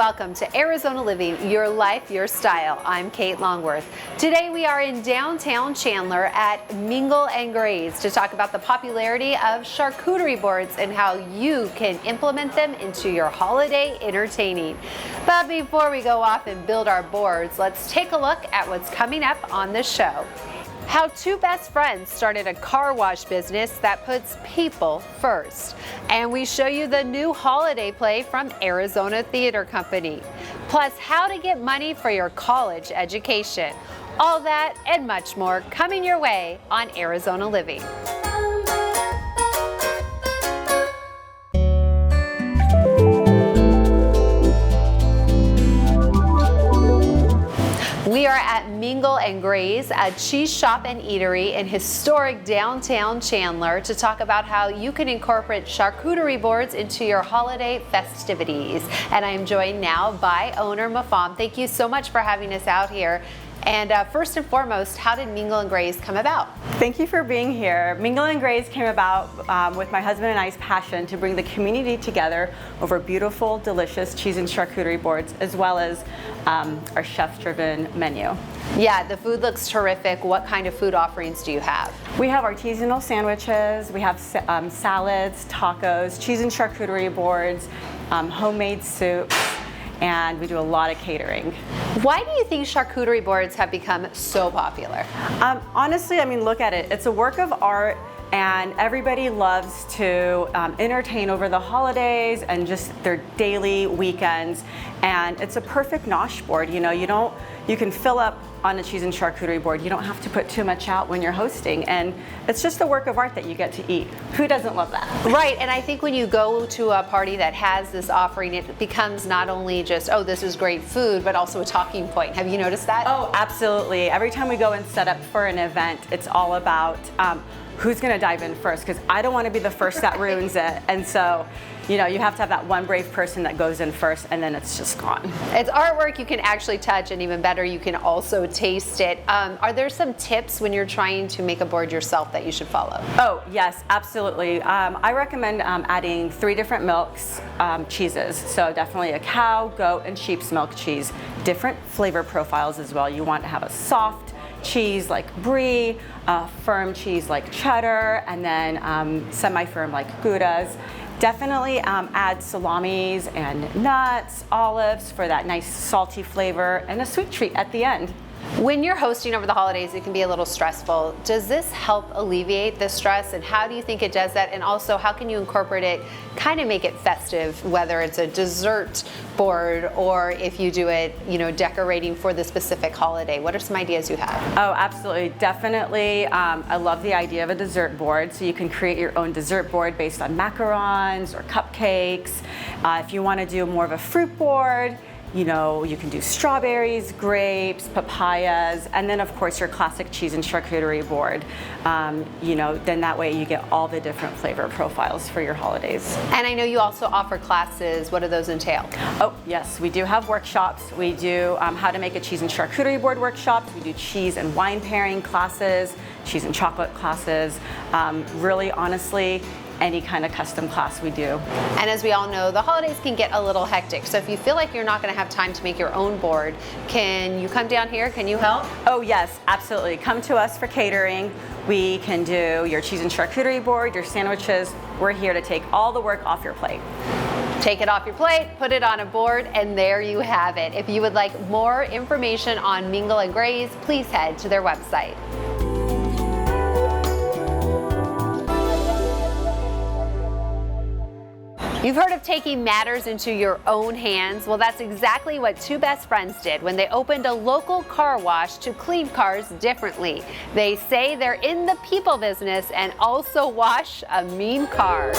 welcome to Arizona Living, your life, your style. I'm Kate Longworth. Today we are in downtown Chandler at Mingle Graze to talk about the popularity of charcuterie boards and how you can implement them into your holiday entertaining. But before we go off and build our boards, let's take a look at what's coming up on the show. How two best friends started a car wash business that puts people first. And we show you the new holiday play from Arizona Theater Company. Plus, how to get money for your college education. All that and much more coming your way on Arizona Living. We are at Mingle Graze, a cheese shop and eatery in historic downtown Chandler, to talk about how you can incorporate charcuterie boards into your holiday festivities. And I am joined now by owner Mafam. Thank you so much for having us out here. And first and foremost, how did Mingle Graze come about? Thank you for being here. Mingle Graze came about with my husband and I's passion to bring the community together over beautiful, delicious cheese and charcuterie boards, as well as our chef-driven menu. Yeah, the food looks terrific. What kind of food offerings do you have? We have artisanal sandwiches, we have salads, tacos, cheese and charcuterie boards, homemade soups, and we do a lot of catering. Why do you think charcuterie boards have become so popular? Honestly, I mean, look at it. It's a work of art, and everybody loves to entertain over the holidays and just their daily weekends. And it's a perfect nosh board. You know, you can fill up on a cheese and charcuterie board. You don't have to put too much out when you're hosting, and it's just a work of art that you get to eat. Who doesn't love that? Right, and I think when you go to a party that has this offering, it becomes not only just, oh, this is great food, but also a talking point. Have you noticed that? Oh, absolutely. Every time we go and set up for an event, it's all about who's gonna dive in first, because I don't want to be the first that ruins it. And so, you know, you have to have that one brave person that goes in first, and then it's just gone. It's artwork you can actually touch, and even better, you can also taste it. Are there some tips when you're trying to make a board yourself that you should follow? Oh, yes, absolutely. I recommend adding 3 different milks, cheeses. So definitely a cow, goat, and sheep's milk cheese. Different flavor profiles as well. You want to have a soft cheese like brie, firm cheese like cheddar, and then semi-firm like Goudas. Definitely add salamis and nuts, olives for that nice salty flavor, and a sweet treat at the end. When you're hosting over the holidays, it can be a little stressful. Does this help alleviate the stress, and how do you think it does that? And also, how can you incorporate it, kind of make it festive, whether it's a dessert board or if you do it, you know, decorating for the specific holiday? What are some ideas you have? Oh, absolutely, definitely. I love the idea of a dessert board. So you can create your own dessert board based on macarons or cupcakes. If you want to do more of a fruit board, you know, you can do strawberries, grapes, papayas, and then of course your classic cheese and charcuterie board. You know, then that way you get all the different flavor profiles for your holidays. And I know you also offer classes. What do those entail? Oh, yes, we do have workshops. We do how to make a cheese and charcuterie board workshops. We do cheese and wine pairing classes, cheese and chocolate classes. Really, honestly, any kind of custom class we do. And as we all know, the holidays can get a little hectic. So if you feel like you're not going to have time to make your own board, can you come down here? Can you help? Oh yes, absolutely. Come to us for catering. We can do your cheese and charcuterie board, your sandwiches. We're here to take all the work off your plate. Take it off your plate, put it on a board, and there you have it. If you would like more information on Mingle Graze, please head to their website. You've heard of taking matters into your own hands? Well, that's exactly what two best friends did when they opened a local car wash to clean cars differently. They say they're in the people business and also wash a mean car.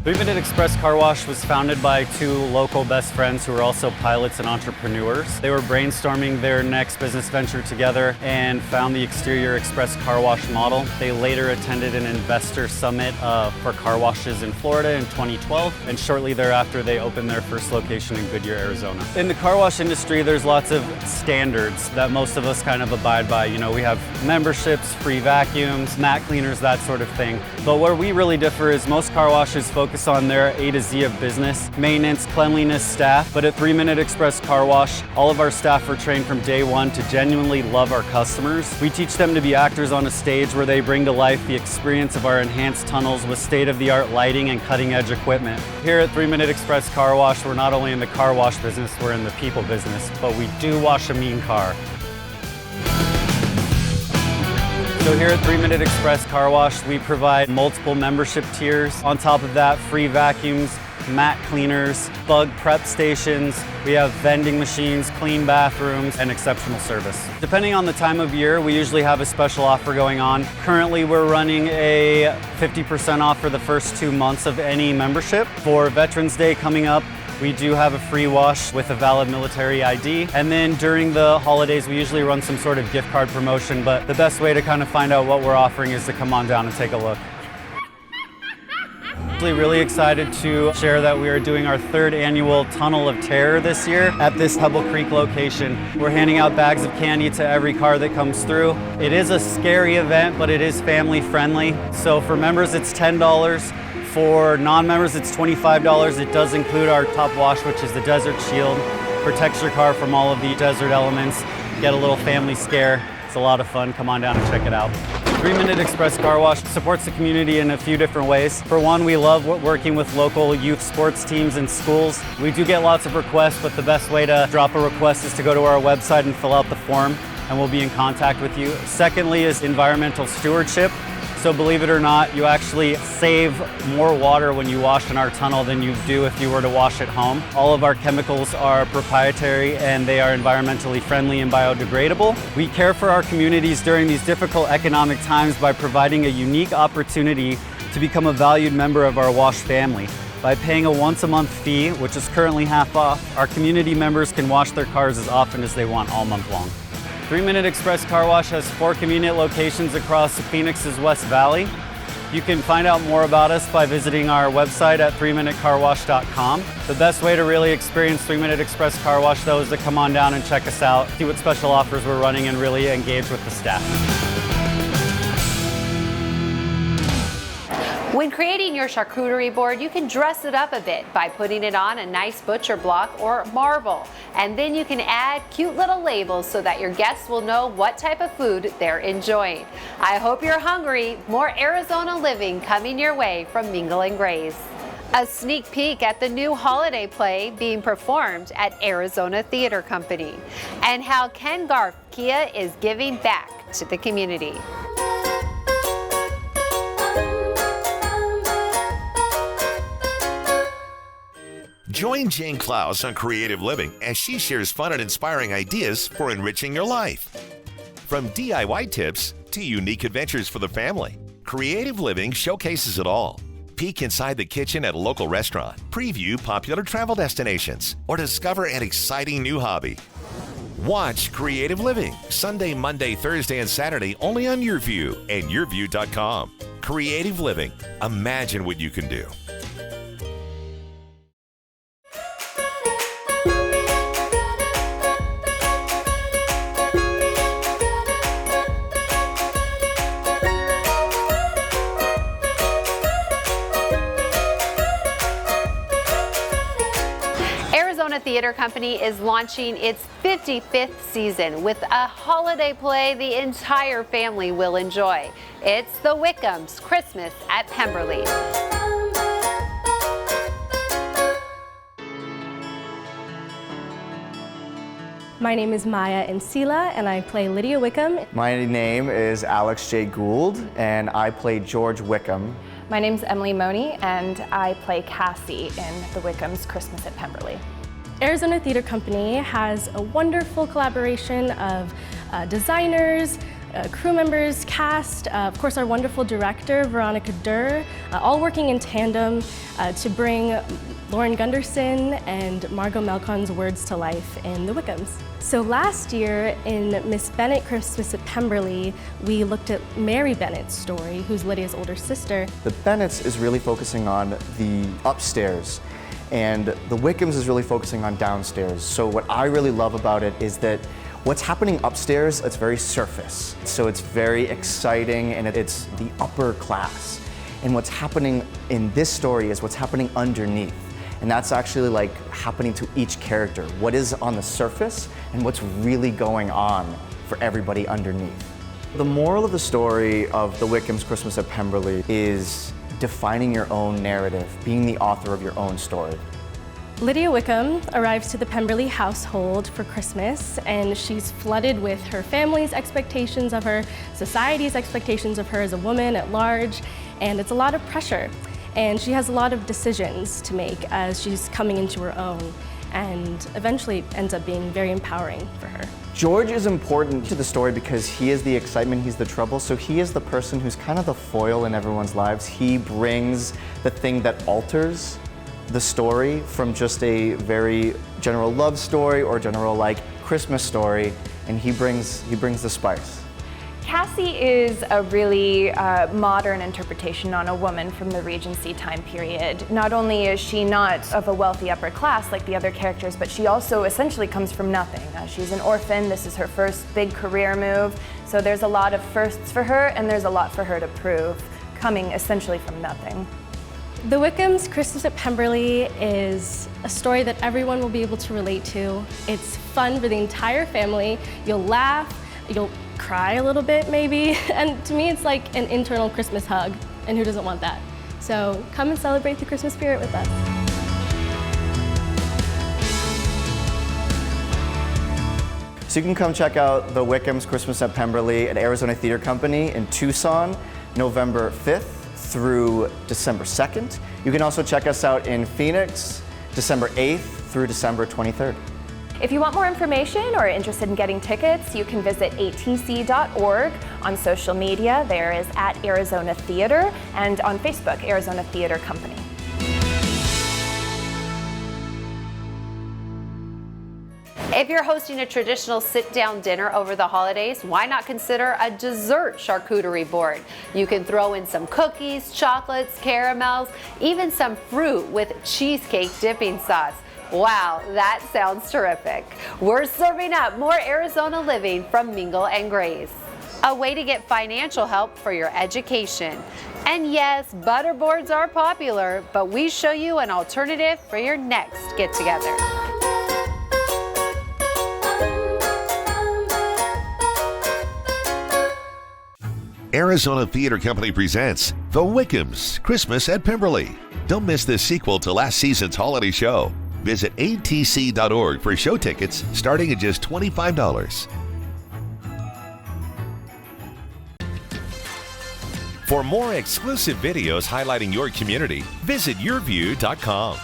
3-Minute Express Car Wash was founded by two local best friends who are also pilots and entrepreneurs. They were brainstorming their next business venture together and found the exterior express car wash model. They later attended an investor summit for car washes in Florida in 2012, and shortly thereafter they opened their first location in Goodyear, Arizona. In the car wash industry, there's lots of standards that most of us kind of abide by. You know, we have memberships, free vacuums, mat cleaners, that sort of thing. But where we really differ is most car washes focus on their A to Z of business, maintenance, cleanliness, staff. But at 3-Minute Express Car Wash, all of our staff are trained from day one to genuinely love our customers. We teach them to be actors on a stage where they bring to life the experience of our enhanced tunnels with state-of-the-art lighting and cutting-edge equipment. Here at 3-Minute Express Car Wash, we're not only in the car wash business, we're in the people business, but we do wash a mean car. So here at 3-Minute Express Car Wash, we provide multiple membership tiers. On top of that, free vacuums, mat cleaners, bug prep stations. We have vending machines, clean bathrooms, and exceptional service. Depending on the time of year, we usually have a special offer going on. Currently, we're running a 50% off for the first 2 months of any membership. For Veterans Day coming up, we do have a free wash with a valid military ID. And then during the holidays, we usually run some sort of gift card promotion, but the best way to kind of find out what we're offering is to come on down and take a look. Really excited to share that we are doing our 3rd annual Tunnel of Terror this year at this Pebble Creek location. We're handing out bags of candy to every car that comes through. It is a scary event, but it is family friendly. So for members, it's $10. For non-members, it's $25. It does include our top wash, which is the Desert Shield. Protects your car from all of the desert elements. Get a little family scare. It's a lot of fun. Come on down and check it out. 3-Minute Express Car Wash supports the community in a few different ways. For one, we love working with local youth sports teams and schools. We do get lots of requests, but the best way to drop a request is to go to our website and fill out the form, and we'll be in contact with you. Secondly is environmental stewardship. So believe it or not, you actually save more water when you wash in our tunnel than you do if you were to wash at home. All of our chemicals are proprietary and they are environmentally friendly and biodegradable. We care for our communities during these difficult economic times by providing a unique opportunity to become a valued member of our wash family. By paying a once-a-month fee, which is currently half off, our community members can wash their cars as often as they want all month long. 3-Minute Express Car Wash has 4 convenient locations across Phoenix's West Valley. You can find out more about us by visiting our website at 3minutecarwash.com. The best way to really experience 3-Minute Express Car Wash, though, is to come on down and check us out, see what special offers we're running, and really engage with the staff. When creating your charcuterie board, you can dress it up a bit by putting it on a nice butcher block or marble. And then you can add cute little labels so that your guests will know what type of food they're enjoying. I hope you're hungry. More Arizona living coming your way from Mingle Graze. A sneak peek at the new holiday play being performed at Arizona Theater Company, and how Ken Garcia is giving back to the community. Join Jane Klaus on Creative Living as she shares fun and inspiring ideas for enriching your life. From DIY tips to unique adventures for the family, Creative Living showcases it all. Peek inside the kitchen at a local restaurant, preview popular travel destinations, or discover an exciting new hobby. Watch Creative Living Sunday, Monday, Thursday, and Saturday only on YourView and YourView.com. Creative Living. Imagine what you can do. Arizona Theater Company is launching its 55th season with a holiday play the entire family will enjoy. It's The Wickham's Christmas at Pemberley. My name is Maya Encila, and I play Lydia Wickham. My name is Alex J. Gould, and I play George Wickham. My name's Emily Money, and I play Cassie in The Wickham's Christmas at Pemberley. Arizona Theater Company has a wonderful collaboration of designers, crew members, cast, of course our wonderful director, Veronica Durr, all working in tandem to bring Lauren Gunderson and Margot Melkon's words to life in the Wickams. So last year in Miss Bennett Christmas at Pemberley, we looked at Mary Bennett's story, who's Lydia's older sister. The Bennetts is really focusing on the upstairs, and the Wickams is really focusing on downstairs. So what I really love about it is that what's happening upstairs, it's very surface. So it's very exciting, and it's the upper class. And what's happening in this story is what's happening underneath. And that's actually like happening to each character. What is on the surface and what's really going on for everybody underneath. The moral of the story of The Wickams' Christmas at Pemberley is defining your own narrative, being the author of your own story. Lydia Wickham arrives to the Pemberley household for Christmas, and she's flooded with her family's expectations of her, society's expectations of her as a woman at large, and it's a lot of pressure. And she has a lot of decisions to make as she's coming into her own, and eventually ends up being very empowering for her. George is important to the story because he is the excitement, he's the trouble, so he is the person who's kind of the foil in everyone's lives. He brings the thing that alters the story from just a very general love story or general like Christmas story, and he brings the spice. Cassie is a really modern interpretation on a woman from the Regency time period. Not only is she not of a wealthy upper class like the other characters, but she also essentially comes from nothing. She's an orphan, this is her first big career move, so there's a lot of firsts for her and there's a lot for her to prove, coming essentially from nothing. The Wickams' Christmas at Pemberley is a story that everyone will be able to relate to. It's fun for the entire family. You'll laugh, you'll cry a little bit maybe, and to me it's like an internal Christmas hug, and who doesn't want that? So come and celebrate the Christmas spirit with us. So you can come check out The Wickams' Christmas at Pemberley at Arizona Theater Company in Tucson, November 5th through December 2nd. You can also check us out in Phoenix, December 8th through December 23rd. If you want more information or are interested in getting tickets, you can visit atc.org. On social media, there is at Arizona Theater, and on Facebook, Arizona Theater Company. If you're hosting a traditional sit-down dinner over the holidays, why not consider a dessert charcuterie board? You can throw in some cookies, chocolates, caramels, even some fruit with cheesecake dipping sauce. Wow, that sounds terrific. We're serving up more Arizona living from Mingle Graze. A way to get financial help for your education. And yes, butter boards are popular, but we show you an alternative for your next get-together. Arizona Theater Company presents The Wickams' Christmas at Pemberley. Don't miss this sequel to last season's holiday show. Visit atc.org for show tickets starting at just $25. For more exclusive videos highlighting your community, visit yourview.com.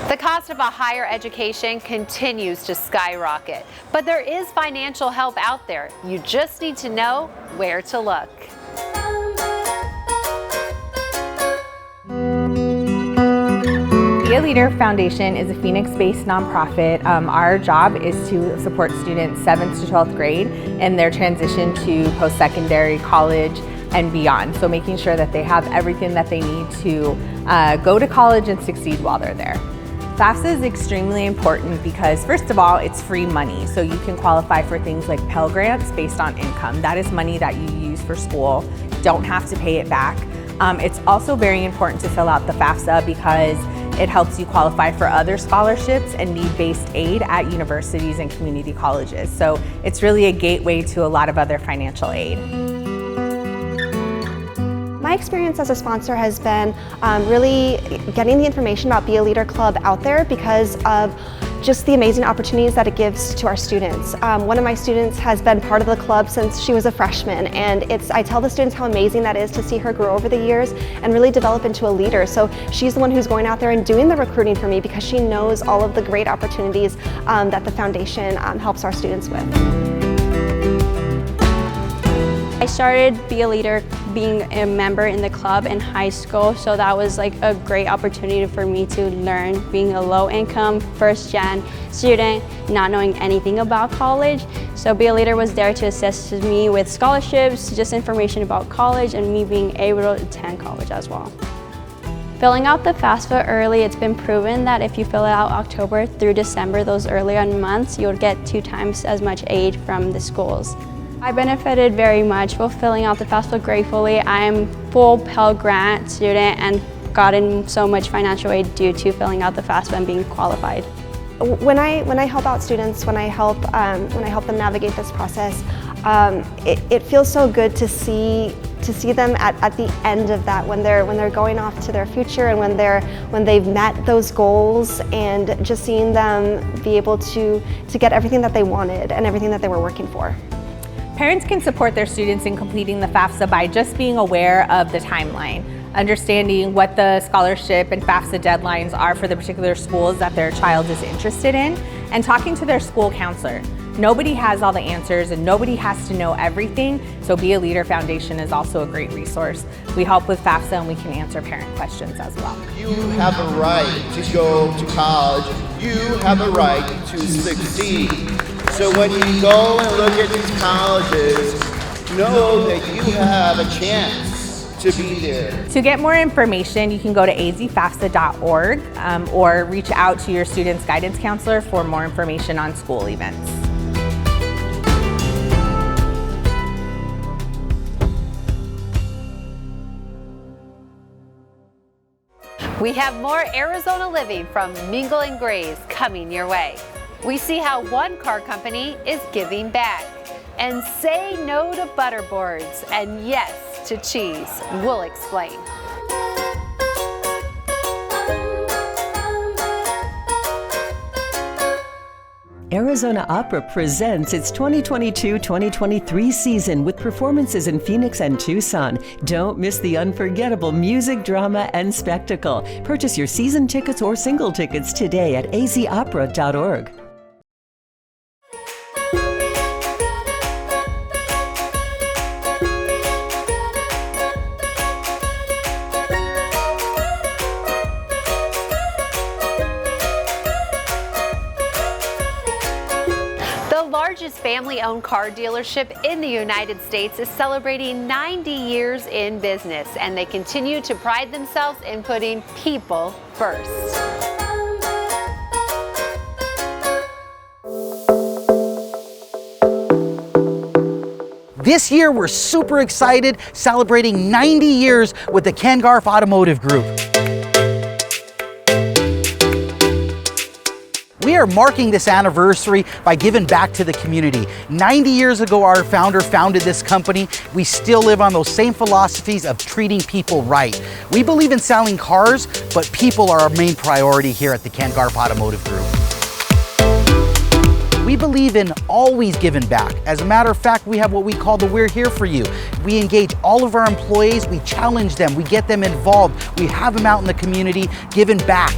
The cost of a higher education continues to skyrocket, but there is financial help out there. You just need to know where to look. Be a Leader Foundation is a Phoenix-based nonprofit. Our job is to support students 7th to 12th grade in their transition to post-secondary, college, and beyond. So making sure that they have everything that they need to go to college and succeed while they're there. FAFSA is extremely important because, first of all, it's free money. So you can qualify for things like Pell Grants based on income. That is money that you use for school. Don't have to pay it back. It's also very important to fill out the FAFSA because it helps you qualify for other scholarships and need-based aid at universities and community colleges. So it's really a gateway to a lot of other financial aid. My experience as a sponsor has been really getting the information about Be a Leader Club out there because of just the amazing opportunities that it gives to our students. One of my students has been part of the club since she was a freshman, and I tell the students how amazing that is to see her grow over the years and really develop into a leader. So she's the one who's going out there and doing the recruiting for me because she knows all of the great opportunities that the foundation helps our students with. I started Be a Leader being a member in the club in high school, so that was like a great opportunity for me to learn, being a low-income, first-gen student, not knowing anything about college. So Be a Leader was there to assist me with scholarships, just information about college, and me being able to attend college as well. Filling out the FAFSA early, it's been proven that if you fill it out October through December, those earlier months, you'll get 2 times as much aid from the schools. I benefited very much while filling out the FAFSA gratefully. I'm full Pell Grant student and gotten so much financial aid due to filling out the FAFSA and being qualified. When I help out students, when I help them navigate this process, it feels so good to see them at the end of that, when they're going off to their future and when they've met those goals, and just seeing them be able to get everything that they wanted and everything that they were working for. Parents can support their students in completing the FAFSA by just being aware of the timeline, understanding what the scholarship and FAFSA deadlines are for the particular schools that their child is interested in, and talking to their school counselor. Nobody has all the answers and nobody has to know everything, so Be a Leader Foundation is also a great resource. We help with FAFSA and we can answer parent questions as well. You have a right to go to college. You have a right to succeed. So when you go and look at these colleges, know that you have a chance to be there. To get more information, you can go to azfafsa.org or reach out to your student's guidance counselor for more information on school events. We have more Arizona living from Mingle Graze coming your way. We see how one car company is giving back, and say no to butterboards and yes to cheese. We'll explain. Arizona Opera presents its 2022-2023 season with performances in Phoenix and Tucson. Don't miss the unforgettable music, drama, and spectacle. Purchase your season tickets or single tickets today at azopera.org. The largest family-owned car dealership in the United States is celebrating 90 years in business, and they continue to pride themselves in putting people first. This year, we're super excited, celebrating 90 years with the Ken Garff Automotive Group. We are marking this anniversary by giving back to the community. 90 years ago, our founder founded this company. We still live on those same philosophies of treating people right. We believe in selling cars, but people are our main priority here at the Ken Garff Automotive Group. We believe in always giving back. As a matter of fact, we have what we call the We're Here For You. We engage all of our employees, we challenge them, we get them involved, we have them out in the community giving back.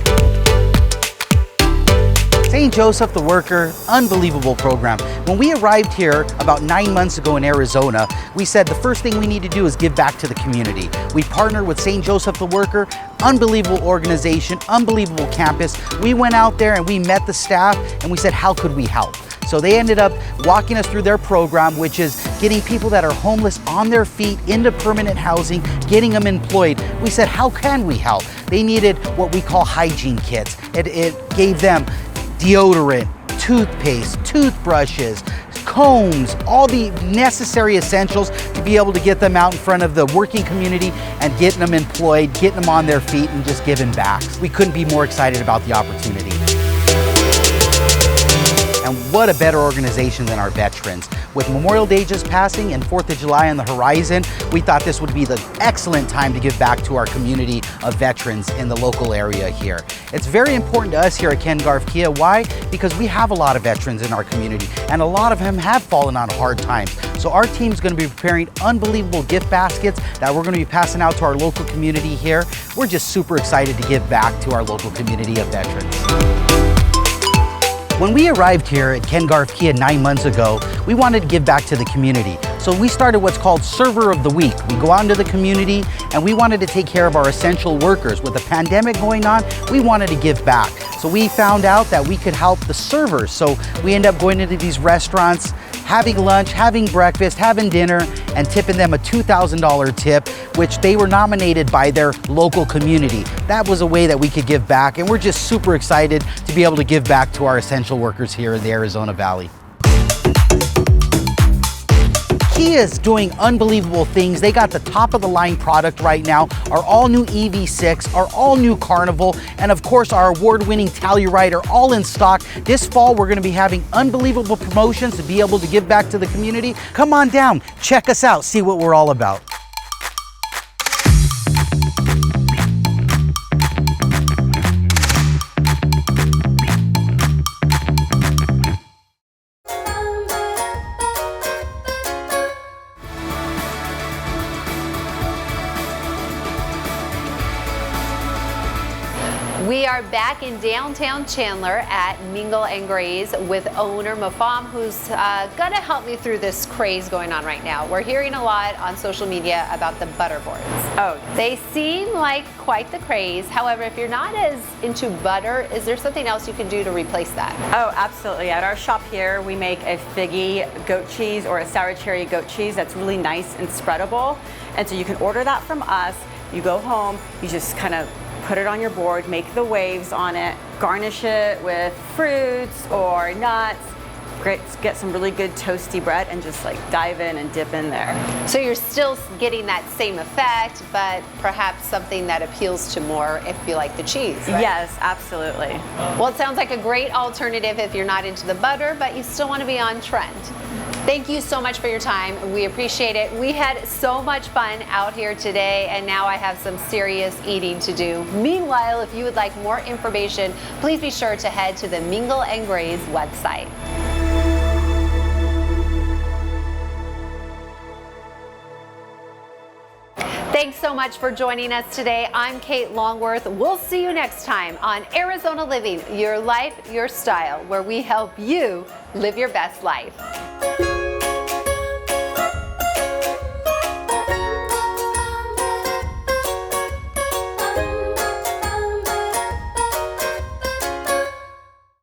St. Joseph the Worker, unbelievable program. When we arrived here about 9 months ago in Arizona, we said the first thing we need to do is give back to the community. We partnered with St. Joseph the Worker, unbelievable organization, unbelievable campus. We went out there and we met the staff and we said, how could we help? So they ended up walking us through their program, which is getting people that are homeless on their feet into permanent housing, getting them employed. We said, how can we help? They needed what we call hygiene kits. It gave them deodorant, toothpaste, toothbrushes, combs, all the necessary essentials to be able to get them out in front of the working community and getting them employed, getting them on their feet and just giving back. We couldn't be more excited about the opportunity. And what a better organization than our veterans. With Memorial Day just passing and 4th of July on the horizon, we thought this would be the excellent time to give back to our community of veterans in the local area here. It's very important to us here at Ken Garff Kia. Why? Because we have a lot of veterans in our community, and a lot of them have fallen on hard times. So our team's going to be preparing unbelievable gift baskets that we're going to be passing out to our local community here. We're just super excited to give back to our local community of veterans. When we arrived here at Ken Garff Kia 9 months ago, we wanted to give back to the community. So we started what's called Server of the Week. We go out into the community and we wanted to take care of our essential workers. With the pandemic going on, we wanted to give back. So we found out that we could help the servers. So we end up going into these restaurants, having lunch, having breakfast, having dinner, and tipping them a $2,000 tip, which they were nominated by their local community. That was a way that we could give back, and we're just super excited to be able to give back to our essential workers here in the Arizona Valley. Kia is doing unbelievable things. They got the top of the line product right now, our all new EV6, our all new Carnival, and of course our award-winning Telluride are all in stock. This fall we're going to be having unbelievable promotions to be able to give back to the community. Come on down, check us out, see what we're all about. We are back in downtown Chandler at Mingle Graze with owner Mafam, who's gonna help me through this craze going on right now. We're hearing a lot on social media about the butter boards. Oh, they seem like quite the craze. However, if you're not as into butter, is there something else you can do to replace that? Oh, absolutely. At our shop here, we make a figgy goat cheese or a sour cherry goat cheese that's really nice and spreadable. And so you can order that from us. You go home, you just kind of put it on your board, make the waves on it, garnish it with fruits or nuts. Great, get some really good toasty bread and just like dive in and dip in there. So you're still getting that same effect, but perhaps something that appeals to more if you like the cheese, right? Yes, absolutely. Well, it sounds like a great alternative if you're not into the butter, but you still want to be on trend. Thank you so much for your time. We appreciate it. We had so much fun out here today, and now I have some serious eating to do. Meanwhile, if you would like more information, please be sure to head to the Mingle Graze website. Thanks so much for joining us today. I'm Kate Longworth. We'll see you next time on Arizona Living, your life, your style, where we help you live your best life.